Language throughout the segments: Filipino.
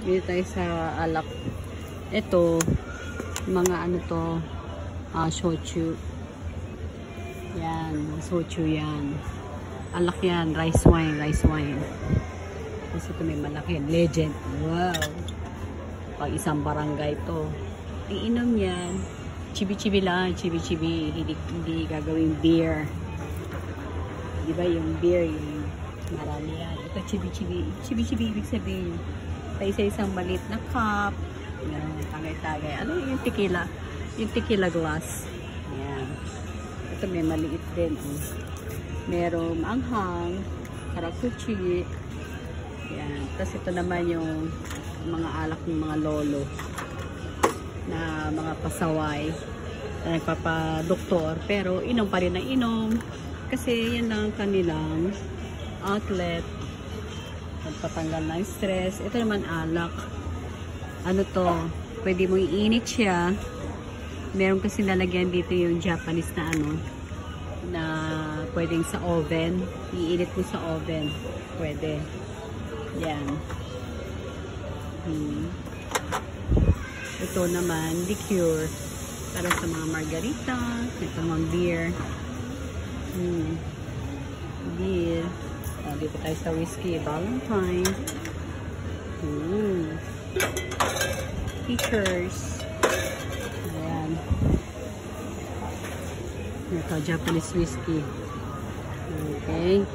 Dito tayo sa alak. Ito, mga ano to, shochu. Yan, shochu yan. Alak yan, rice wine, rice wine. Tapos ito may malaki, legend. Wow! Pag isang barangay to. Iinom yan. Chibi-chibi lang, chibi-chibi. Hindi gagawing beer. Diba yung beer, yung marami yan. Ito chibi-chibi. Chibi-chibi ibig sabihin. Sa isa-isang maliit na cup. Yan, tagay-tagay. Ano yung tequila? Yung tequila glass. Yan. Ito may maliit din. Merong anghang, karakuchi. Yan. Tapos ito naman yung mga alak ng mga lolo na mga pasaway na nagpapadoktor. Pero inom pa rin ang inom. Kasi yan lang kanilang outlet. Nagpatanggal ng stress. Ito naman alak. Ano to? Pwede mo iinit siya. Meron kasi nalagyan dito yung Japanese na ano. Na pwedeng sa oven. Iinit mo sa oven. Pwede. Yan. Ito naman, liqueur. Para sa mga margarita. Ito naman beer. Beer. Dito tayo sa whiskey. Valentine. Pictures. Ayan. Ito, Japanese whiskey. Okay.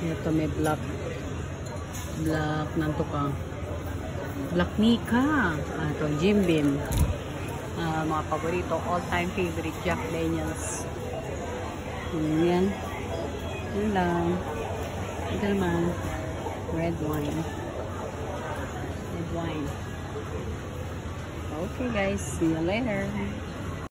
Ito may black. Black nanto ka. Black Nika. Ito, Jim Beam. Mga paborito. All-time favorite. Jack Daniels. Ayan. Yun lang. Ito naman. Red wine. Red wine. Okay guys. See you later.